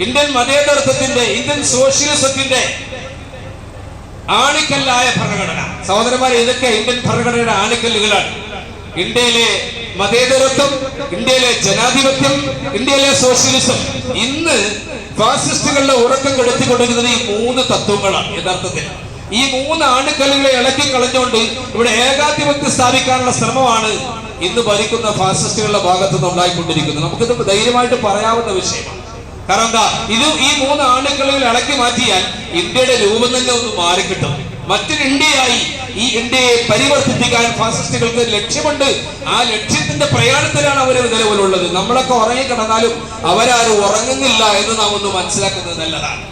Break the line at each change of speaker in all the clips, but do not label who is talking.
Indian മതേതരത്വത്തിന്റെ, Indian സോഷ്യലിസത്തിന്റെ ആണിക്കല്ലായ ഭരണഘടന. സഹോദരന്മാരെ, ഇതൊക്കെ ഇന്ത്യൻ ഭരണഘടനയുടെ ആണിക്കല്ലുകളാണ്. ഇന്ത്യയിലെ മതേതരത്വം, ഇന്ത്യയിലെ ജനാധിപത്യം, ഇന്ത്യയിലെ സോഷ്യലിസം. ഇന്ന് ഫാസിസ്റ്റുകളുടെ ഉറക്കം കെടുത്തിക്കൊണ്ടിരിക്കുന്നത് ഈ 3 തത്വങ്ങളാണ്. യഥാർത്ഥത്തിൽ ഈ 3 ആണിക്കല്ലുകളെ ഇളക്കി കളഞ്ഞുകൊണ്ട് ഇവിടെ ഏകാധിപത്യം സ്ഥാപിക്കാനുള്ള ശ്രമമാണ് ഇന്ന് ഭരിക്കുന്ന ഫാസിസ്റ്റുകളുടെ ഭാഗത്ത് നിന്നുണ്ടായിക്കൊണ്ടിരിക്കുന്നത്. നമുക്കിത് ധൈര്യമായിട്ട് പറയാവുന്ന വിഷയമാണ്. കാരണം എന്താ, ഈ 3 ആണിക്കല്ലുകൾ ഇളക്കി മാറ്റിയാൽ ഇന്ത്യയുടെ രൂപം തന്നെ ഒന്ന് മാറിക്കിട്ടും. മറ്റൊരു ഇന്ത്യയായി ഈ ഇന്ത്യയെ പരിവർത്തിപ്പിക്കാൻ ഫാസിസ്റ്റുകൾക്ക് ലക്ഷ്യമുണ്ട്. ആ ലക്ഷ്യത്തിന്റെ പ്രയാണത്തിലാണ് അവർ നിലവിലുള്ളത്. നമ്മളൊക്കെ ഉറങ്ങിക്കിടന്നാലും അവരാരും ഉറങ്ങുന്നില്ല എന്ന് നാം ഒന്ന് മനസ്സിലാക്കുന്നത് നല്ലതാണ്.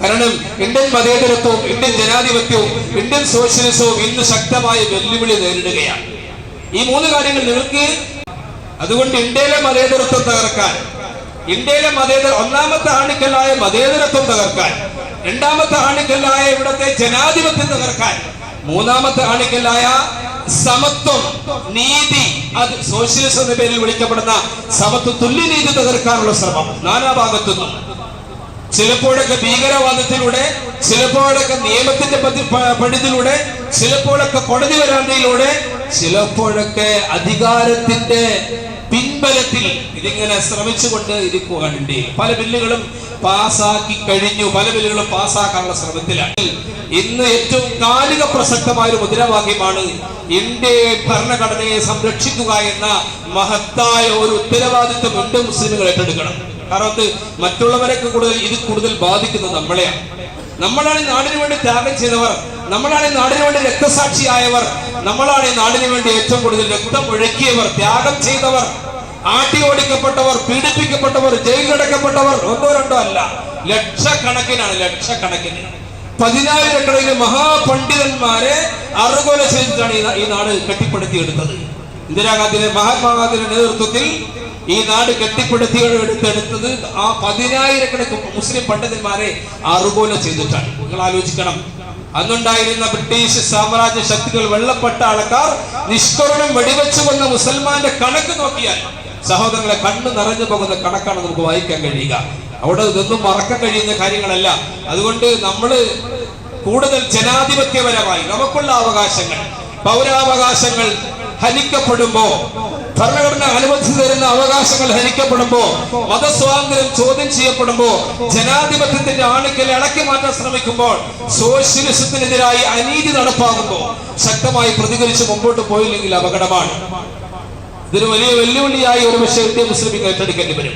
കാരണം ഇന്ത്യൻ മതേതരത്വവും, ഇന്ത്യൻ ജനാധിപത്യവും, ഇന്ത്യൻ സോഷ്യലിസവും ഇന്ന് ശക്തമായ വെല്ലുവിളി നേരിടുകയാണ്. ഈ 3 കാര്യങ്ങൾ നിങ്ങൾക്ക്. അതുകൊണ്ട് ഇന്ത്യയിലെ മതേതരത്വം തകർക്കാൻ, ഒന്നാമത്തെ ആണിക്കല്ലായ മതേതരത്വം തകർക്കാൻ, രണ്ടാമത്തെ ആണിക്കല്ലായ ഇവിടത്തെ ജനാധിപത്യം തകർക്കാൻ, മൂന്നാമത്തെ ആണിക്കല്ലായ സമത്വം, നീതി, അത് സോഷ്യലിസം എന്ന പേരിൽ വിളിക്കപ്പെടുന്ന സമത്വ തുല്യനീതി തകർക്കാനുള്ള ശ്രമം നാനാഭാഗത്തുനിന്നും. ചിലപ്പോഴൊക്കെ ഭീകരവാദത്തിലൂടെ, ചിലപ്പോഴൊക്കെ നിയമത്തിന്റെ പണിതിലൂടെ, ചിലപ്പോഴൊക്കെ കോടതി വരാന്തയിലൂടെ, ചിലപ്പോഴൊക്കെ അധികാരത്തിന്റെ പിൻബലത്തിൽ ഇതിങ്ങനെ ശ്രമിച്ചുകൊണ്ട് ഇരിക്കുകയാണ്. പല ബില്ലുകളും പാസ്സാക്കി കഴിഞ്ഞു, പല ബില്ലുകളും പാസ്സാക്കാനുള്ള ശ്രമത്തിലാണ്. ഇന്ന് ഏറ്റവും കാലിക പ്രസക്തമായ ഒരു മുദ്രാവാക്യമാണ് ഇന്ത്യയെ, ഭരണഘടനയെ സംരക്ഷിക്കുക എന്ന മഹത്തായ ഒരു ഉത്തരവാദിത്വം ഇന്ത്യൻ മുസ്ലിമുകൾ ഏറ്റെടുക്കണം. കാരണം മറ്റുള്ളവരൊക്കെ കൂടുതൽ ബാധിക്കുന്നത് നമ്മളെയാണ്. നമ്മളാണ് ഈ നാടിനു വേണ്ടി ത്യാഗം ചെയ്തവർ, നമ്മളാണ് ഈ നാടിനു വേണ്ടി രക്തസാക്ഷിയായവർ, നമ്മളാണ് ഈ നാടിനു വേണ്ടി ഏറ്റവും കൂടുതൽ രക്തം ഒഴുക്കിയവർ, ത്യാഗം ചെയ്തവർ, ആട്ടി ഓടിക്കപ്പെട്ടവർ, പീഡിപ്പിക്കപ്പെട്ടവർ, ജയിലിലടക്കപ്പെട്ടവർ. 1-2 അല്ല, ലക്ഷക്കണക്കിന് 10,000 മഹാപണ്ഡിതന്മാരെ അറുകൊല ചെയ്തിട്ടാണ് ഈ നാട് കെട്ടിപ്പടുത്തിയെടുത്തത്. ഇന്ദിരാഗാന്ധിയുടെ, മഹാത്മാഗാന്ധിയുടെ നേതൃത്വത്തിൽ ഈ നാട് കെട്ടിപ്പടുത്തിയെടുത്തത് ആ 10,000 മുസ്ലിം പണ്ഡിതന്മാരെ അറുകൊല ചെയ്തിട്ടാണ്. നിങ്ങൾ ആലോചിക്കണം, അന്നുണ്ടായിരുന്ന ബ്രിട്ടീഷ് സാമ്രാജ്യ ശക്തികൾ, വെള്ളപ്പെട്ട ആൾക്കാർ നിഷ്കരുണം വെടിവെച്ചു കൊന്ന മുസൽമാന്റെ കണക്ക് നോക്കിയാൽ സഹോദരങ്ങളെ കണ്ണ് നിറഞ്ഞു പോകുന്ന കണക്കാണ് നമുക്ക് വായിക്കാൻ കഴിയുക. അവിടെ ഇതൊന്നും മറക്കാൻ കഴിയുന്ന കാര്യങ്ങളല്ല. അതുകൊണ്ട് നമ്മള് കൂടുതൽ ജനാധിപത്യപരമായി നമുക്കുള്ള അവകാശങ്ങൾ, പൗരാവകാശങ്ങൾ ഹനിക്കപ്പെടുമ്പോ, ഭരണഘടന അനുവദിച്ചു തരുന്ന അവകാശങ്ങൾ ഹനിക്കപ്പെടുമ്പോ, മതസ്വാതന്ത്ര്യം ചോദ്യം ചെയ്യപ്പെടുമ്പോ, ജനാധിപത്യത്തിന്റെ ആണിക്കൽ ഇളക്കി മാറ്റാൻ ശ്രമിക്കുമ്പോൾ, സോഷ്യലിസത്തിനെതിരായി അനീതി നടപ്പാകുമ്പോ ശക്തമായി പ്രതികരിച്ച് മുമ്പോട്ട് പോയില്ലെങ്കിൽ അപകടമാണ്. ഇതൊരു വലിയ വെല്ലുവിളിയായി ഒരു പക്ഷേ ഇന്ത്യൻ മുസ്ലിം ഏറ്റെടുക്കേണ്ടി വരും.